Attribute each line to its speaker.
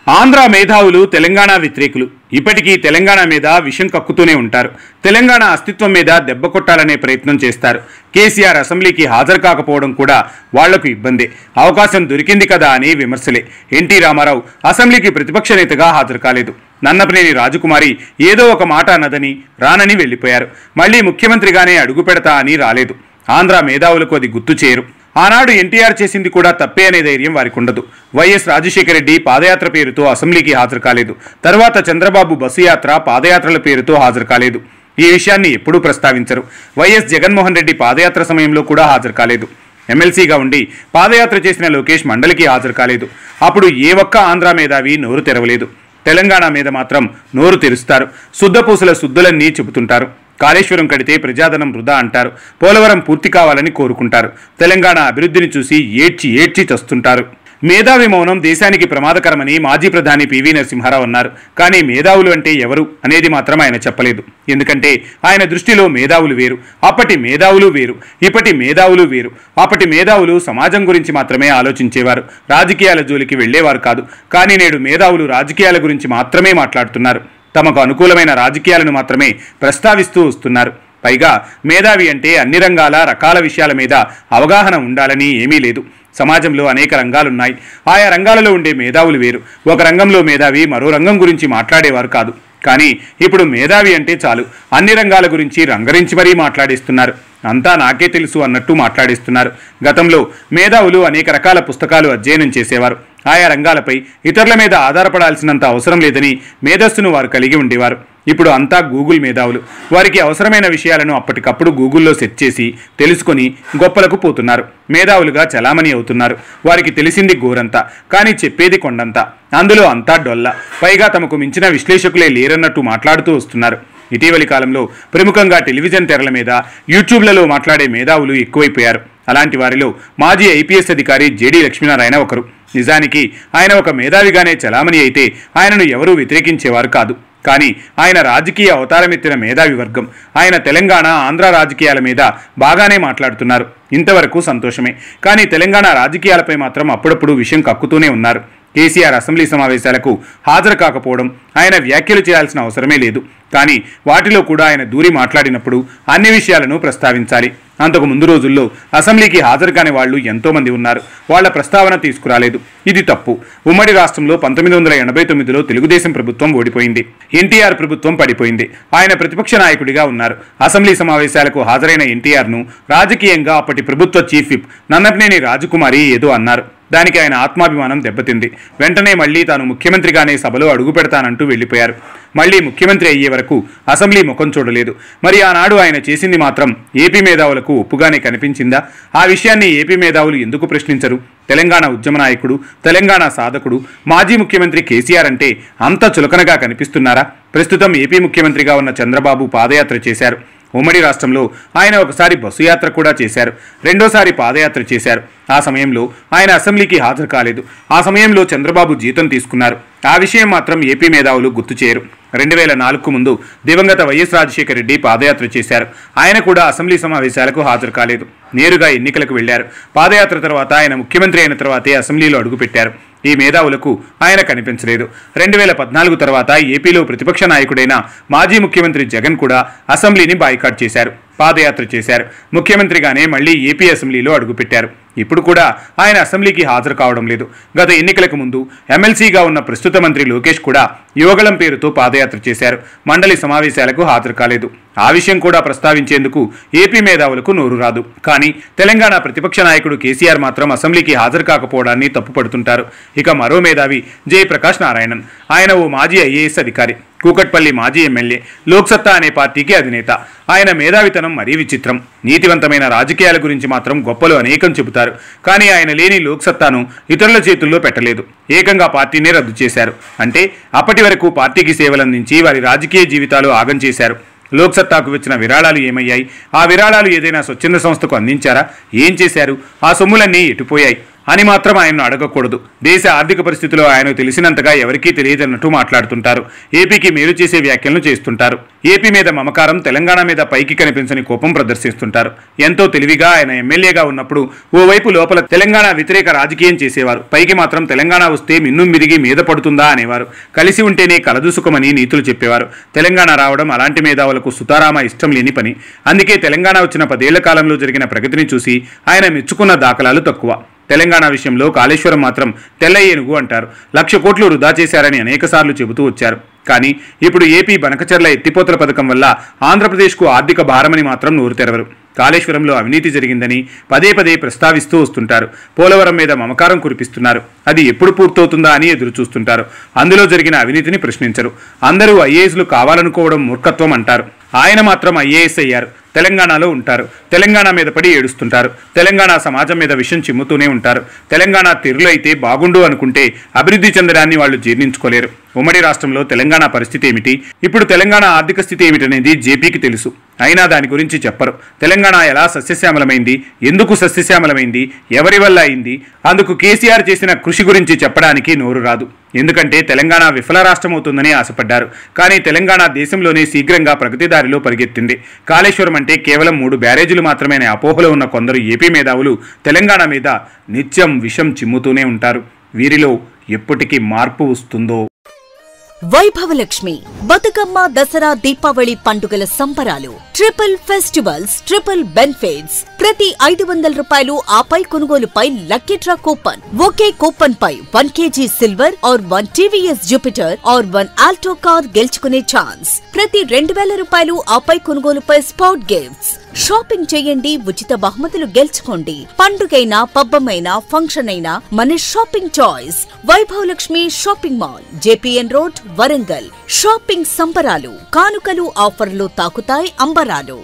Speaker 1: ఆంధ్ర మేధావులు తెలంగాణ వ్యతిరేకులు ఇప్పటికీ తెలంగాణ మీద విషం కక్కుతూనే ఉంటారు. తెలంగాణ అస్తిత్వం మీద దెబ్బ కొట్టాలనే ప్రయత్నం చేస్తారు. కేసీఆర్ అసెంబ్లీకి హాజరు కాకపోవడం కూడా వాళ్లకు ఇబ్బందే. అవకాశం దొరికింది కదా అని విమర్శలే. ఎన్టీ రామారావు అసెంబ్లీకి ప్రతిపక్ష నేతగా హాజరు కాలేదు. నన్నపనేని రాజకుమారి ఏదో ఒక మాట అన్నదని రానని వెళ్లిపోయారు. మళ్లీ ముఖ్యమంత్రిగానే అడుగు పెడతా అని రాలేదు. ఆంధ్ర మేధావులకు అది గుర్తు చేయరు. ఆనాడు ఎన్టీఆర్ చేసింది కూడా తప్పే అనే ధైర్యం వారికి ఉండదు. వైఎస్ రాజశేఖర రెడ్డి పాదయాత్ర పేరుతో అసెంబ్లీకి హాజరు కాలేదు. తర్వాత చంద్రబాబు బస్సు యాత్ర, పాదయాత్రల పేరుతో హాజరు కాలేదు. ఈ విషయాన్ని ఎప్పుడూ ప్రస్తావించరు. వైఎస్ జగన్మోహన్ రెడ్డి పాదయాత్ర సమయంలో కూడా హాజరు కాలేదు. ఎమ్మెల్సీగా ఉండి పాదయాత్ర చేసిన లోకేష్ మండలికి హాజరు కాలేదు. అప్పుడు ఏ ఒక్క ఆంధ్ర మేధావి నోరు తెరవలేదు. తెలంగాణ మీద మాత్రం నోరు తెరుస్తారు. శుద్ధపూసల శుద్ధులన్నీ చెబుతుంటారు. కాళేశ్వరం కడితే ప్రజాధనం వృధా అంటారు. పోలవరం పూర్తి కావాలని కోరుకుంటారు. తెలంగాణ అభివృద్ధిని చూసి ఏడ్చి ఏడ్చి చస్తుంటారు. మేధావి మౌనం దేశానికి ప్రమాదకరమని మాజీ ప్రధాని పివి నరసింహారావు అన్నారు. కానీ మేధావులు అంటే ఎవరు అనేది మాత్రం ఆయన చెప్పలేదు. ఎందుకంటే ఆయన దృష్టిలో మేధావులు వేరు, అప్పటి మేధావులు వేరు, ఇప్పటి మేధావులు వేరు. అప్పటి మేధావులు సమాజం గురించి మాత్రమే ఆలోచించేవారు, రాజకీయాల జోలికి వెళ్లేవారు కాదు. కానీ నేడు మేధావులు రాజకీయాల గురించి మాత్రమే మాట్లాడుతున్నారు. తమకు అనుకూలమైన రాజకీయాలను మాత్రమే ప్రస్తావిస్తూ వస్తున్నారు. పైగా మేధావి అంటే అన్ని రంగాల రకాల విషయాల మీద అవగాహన ఉండాలని ఏమీ లేదు. సమాజంలో అనేక రంగాలున్నాయి. ఆయా రంగాలలో ఉండే మేధావులు వేరు. ఒక రంగంలో మేధావి మరో రంగం గురించి మాట్లాడేవారు కాదు. కానీ ఇప్పుడు మేధావి అంటే చాలు అన్ని రంగాల గురించి రంగరించి మరీ మాట్లాడేస్తున్నారు. అంతా నాకే తెలుసు అన్నట్టు మాట్లాడేస్తున్నారు. గతంలో మేధావులు అనేక రకాల పుస్తకాలు అధ్యయనం చేసేవారు. ఆయా రంగాలపై ఇతరుల మీద ఆధారపడాల్సినంత అవసరం లేదని మేధస్సును వారు కలిగి ఉండేవారు. ఇప్పుడు అంతా గూగుల్ మేధావులు. వారికి అవసరమైన విషయాలను అప్పటికప్పుడు గూగుల్లో సెర్చ్ చేసి తెలుసుకొని గొప్పలకు పోతున్నారు. మేధావులుగా చలామణి అవుతున్నారు. వారికి తెలిసింది గోరంతా, కానీ చెప్పేది కొండంత. అందులో అంతా డొల్ల. పైగా తమకు మించిన విశ్లేషకులే లేరన్నట్టు మాట్లాడుతూ వస్తున్నారు. ఇటీవలి కాలంలో ప్రముఖంగా టెలివిజన్ తెరల మీద, యూట్యూబ్లలో మాట్లాడే మేధావులు ఎక్కువైపోయారు. అలాంటి వారిలో మాజీ ఐపీఎస్ అధికారి జేడీ లక్ష్మీనారాయణ ఒకరు. నిజానికి ఆయన ఒక మేధావిగానే చలామణి అయితే ఆయనను ఎవరూ వ్యతిరేకించేవారు కాదు. కానీ ఆయన రాజకీయ అవతారమెత్తిన మేధావి వర్గం. ఆయన తెలంగాణ, ఆంధ్ర రాజకీయాల మీద బాగానే మాట్లాడుతున్నారు. ఇంతవరకు సంతోషమే. కానీ తెలంగాణ రాజకీయాలపై మాత్రం అప్పుడప్పుడు విషయం కక్కుతూనే ఉన్నారు. కేసీఆర్ అసెంబ్లీ సమావేశాలకు హాజరు కాకపోవడం ఆయన వ్యాఖ్యలు చేయాల్సిన అవసరమే లేదు. కానీ వాటిలో కూడా ఆయన దూరి మాట్లాడినప్పుడు అన్ని విషయాలను ప్రస్తావించాలి. అంతకు ముందు రోజుల్లో అసెంబ్లీకి హాజరు కాని వాళ్లు ఎంతోమంది ఉన్నారు. వాళ్ల ప్రస్తావన తీసుకురాలేదు. ఇది తప్పు. ఉమ్మడి రాష్ట్రంలో 1989లో తెలుగుదేశం ప్రభుత్వం ఓడిపోయింది. ఎన్టీఆర్ ప్రభుత్వం పడిపోయింది. ఆయన ప్రతిపక్ష నాయకుడిగా ఉన్నారు. అసెంబ్లీ సమావేశాలకు హాజరైన ఎన్టీఆర్ను రాజకీయంగా అప్పటి ప్రభుత్వ చీఫ్ విప్ నన్నపనేని రాజకుమారి ఏదో అన్నారు. దానికి ఆయన ఆత్మాభిమానం దెబ్బతింది. వెంటనే మళ్లీ తాను ముఖ్యమంత్రిగానే సభలో అడుగు పెడతానంటూ వెళ్లిపోయారు. మళ్లీ ముఖ్యమంత్రి అయ్యే వరకు అసెంబ్లీ ముఖం చూడలేదు. మరి ఆనాడు ఆయన చేసింది మాత్రం ఏపీ మేధావులకు ఒప్పుగానే కనిపించిందా? ఆ విషయాన్ని ఏపీ మేధావులు ఎందుకు ప్రశ్నించరు? తెలంగాణ ఉద్యమ నాయకుడు, తెలంగాణ సాధకుడు, మాజీ ముఖ్యమంత్రి కేసీఆర్ అంటే అంత చులకనగా కనిపిస్తున్నారా? ప్రస్తుతం ఏపీ ముఖ్యమంత్రిగా ఉన్న చంద్రబాబు పాదయాత్ర చేశారు. ఉమ్మడి రాష్ట్రంలో ఆయన ఒకసారి బస్సు యాత్ర కూడా చేశారు. రెండోసారి పాదయాత్ర చేశారు. ఆ సమయంలో ఆయన అసెంబ్లీకి హాజరు కాలేదు. ఆ సమయంలో చంద్రబాబు జీతం తీసుకున్నారు. ఆ విషయం మాత్రం ఏపీ మేధావులు గుర్తు చేయరు. 2004కు ముందు దివంగత వైఎస్ రాజశేఖర రెడ్డి పాదయాత్ర చేశారు. ఆయన కూడా అసెంబ్లీ సమావేశాలకు హాజరు కాలేదు. నేరుగా ఎన్నికలకు వెళ్లారు. పాదయాత్ర తర్వాత ఆయన ముఖ్యమంత్రి అయిన తర్వాతే అసెంబ్లీలో అడుగుపెట్టారు. ఈ మేధావులకు ఆయన కనిపించలేదు. 2014 తర్వాత ఏపీలో ప్రతిపక్ష నాయకుడైన మాజీ ముఖ్యమంత్రి జగన్ కూడా అసెంబ్లీని బాయ్కాట్ చేశారు. పాదయాత్ర చేశారు. ముఖ్యమంత్రిగానే మళ్లీ ఏపీ అసెంబ్లీలో అడుగుపెట్టారు. ఇప్పుడు కూడా ఆయన అసెంబ్లీకి హాజరు కావడం లేదు. గత ఎన్నికలకు ముందు ఎమ్మెల్సీగా ఉన్న ప్రస్తుత మంత్రి లోకేష్ కూడా యువగళం పేరుతో పాదయాత్ర చేశారు. మండలి సమావేశాలకు హాజరు కాలేదు. ఆ విషయం కూడా ప్రస్తావించేందుకు ఏపీ మేధావులకు నోరు రాదు. కానీ తెలంగాణ ప్రతిపక్ష నాయకుడు కేసీఆర్ మాత్రం అసెంబ్లీకి హాజరు కాకపోవడాన్ని తప్పుపడుతుంటారు. ఇక మరో మేధావి జయప్రకాష్ నారాయణన్. ఆయన ఓ మాజీ ఐఏఎస్ అధికారి, కూకట్పల్లి మాజీ ఎమ్మెల్యే, లోక్సత్తా అనే పార్టీకి అధినేత. ఆయన మేధావితనం మరీ విచిత్రం. నీతివంతమైన రాజకీయాల గురించి మాత్రం గొప్పలు అనేకం చెబుతారు. కానీ ఆయన లేని లోక్సత్తాను ఇతరుల చేతుల్లో పెట్టలేదు. ఏకంగా పార్టీనే రద్దు చేశారు. అంటే అప్పటి వరకు పార్టీకి సేవలందించి వారి రాజకీయ జీవితాలు ఆగం చేశారు. లోక్సత్తాకు వచ్చిన విరాళాలు ఏమయ్యాయి? ఆ విరాళాలు ఏదైనా స్వచ్ఛంద సంస్థకు అందించారా? ఏం చేశారు? ఆ సొమ్ములన్నీ ఎటుపోయాయి? అని మాత్రం ఆయన్ను అడగకూడదు. దేశ ఆర్థిక పరిస్థితిలో ఆయనకు తెలిసినంతగా ఎవరికీ తెలియదన్నట్టు మాట్లాడుతుంటారు. ఏపీకి మేలు చేసే వ్యాఖ్యలను చేస్తుంటారు. ఏపీ మీద మమకారం, తెలంగాణ మీద పైకి కనిపించని కోపం ప్రదర్శిస్తుంటారు. ఎంతో తెలివిగా ఆయన ఎమ్మెల్యేగా ఉన్నప్పుడు ఓవైపు లోపల తెలంగాణ వ్యతిరేక రాజకీయం చేసేవారు. పైకి మాత్రం తెలంగాణ వస్తే మిన్ను మిరిగి మీద పడుతుందా అనేవారు. కలిసి ఉంటేనే కలదుసుకమని నీతులు చెప్పేవారు. తెలంగాణ రావడం అలాంటి మేధావులకు సుతారామ ఇష్టం లేని పని. అందుకే తెలంగాణ వచ్చిన 10 ఏళ్ల కాలంలో జరిగిన ప్రగతిని చూసి ఆయన మెచ్చుకున్న దాఖలాలు తక్కువ. తెలంగాణ విషయంలో కాళేశ్వరం మాత్రం తెల్ల ఏనుగు అంటారు. 1,00,000 కోట్లు వృధా చేశారని అనేకసార్లు చెబుతూ వచ్చారు. కానీ ఇప్పుడు ఏపీ బనకచెర్ల ఎత్తిపోతల పథకం వల్ల ఆంధ్రప్రదేశ్కు ఆర్థిక భారమని మాత్రం నోరు తెరవరు. కాళేశ్వరంలో అవినీతి జరిగిందని పదే పదే ప్రస్తావిస్తూ వస్తుంటారు. పోలవరం మీద మమకారం కురిపిస్తున్నారు. అది ఎప్పుడు పూర్తవుతుందా అని ఎదురు చూస్తుంటారు. అందులో జరిగిన అవినీతిని ప్రశ్నించరు. అందరూ ఐఏఎస్లు కావాలనుకోవడం మూర్ఖత్వం అంటారు. ఆయన మాత్రం ఐఏఎస్ అయ్యారు. తెలంగాణలో ఉంటారు. తెలంగాణ మీద పడి ఏడుస్తుంటారు. తెలంగాణ సమాజం మీద విషం చిమ్ముతూనే ఉంటారు. తెలంగాణ తెరులైతే బాగుండు అనుకుంటే అభివృద్ధి చెందడాన్ని వాళ్ళు జీర్ణించుకోలేరు. ఉమ్మడి రాష్ట్రంలో తెలంగాణ పరిస్థితి ఏమిటి, ఇప్పుడు తెలంగాణ ఆర్థిక స్థితి ఏమిటనేది జేపీకి తెలుసు. అయినా దాని గురించి చెప్పరు. తెలంగాణ ఎలా సస్యశ్యామలమైంది, ఎందుకు సస్యశ్యామలమైంది, ఎవరి వల్ల అయింది, అందుకు కేసీఆర్ చేసిన కృషి గురించి చెప్పడానికి నోరు రాదు. ఎందుకంటే తెలంగాణ విఫల రాష్ట్రం అవుతుందని ఆశపడ్డారు. కానీ తెలంగాణ దేశంలోనే శీఘ్రంగా ప్రగతి దారిలో పరిగెత్తింది. కాళేశ్వరం అంటే కేవలం 3 బ్యారేజీలు మాత్రమే అనే అపోహలో ఉన్న కొందరు ఏపీ మేధావులు తెలంగాణ మీద నిత్యం విషం చిమ్ముతూనే ఉంటారు. వీరిలో ఎప్పటికీ మార్పు వస్తుందో.
Speaker 2: వైభవలక్ష్మి బతుకమ్మ, దసరా, దీపావళి పండుగల సంబరాలు, ట్రిపుల్ ఫెస్టివల్స్, ట్రిపుల్ బెనిఫిట్స్. ప్రతి 500 రూపాయలు ఆపై కొనుగోలుపై లక్కీ డ్రా కూపన్. ఒకే కూపన్ పై 1 kg silver or 1 TVS Jupiter or 1 Alto car గెలుచుకునే ఛాన్స్. ప్రతి 2000 రూపాయలు ఆపై కొనుగోలుపై స్పాట్ గిఫ్ట్స్. షాపింగ్ చేయండి, ఉచిత బహుమతులు గెలుచుకోండి. పండుగైనా, పబ్బమైనా, ఫంక్షన్ అయినా మన shopping choice Vaibhav Lakshmi shopping mall, JPN road, Warangal. Shopping సంబరాలు, కానుకలు, ఆఫర్లు తాకుతాయి అంబరాలు.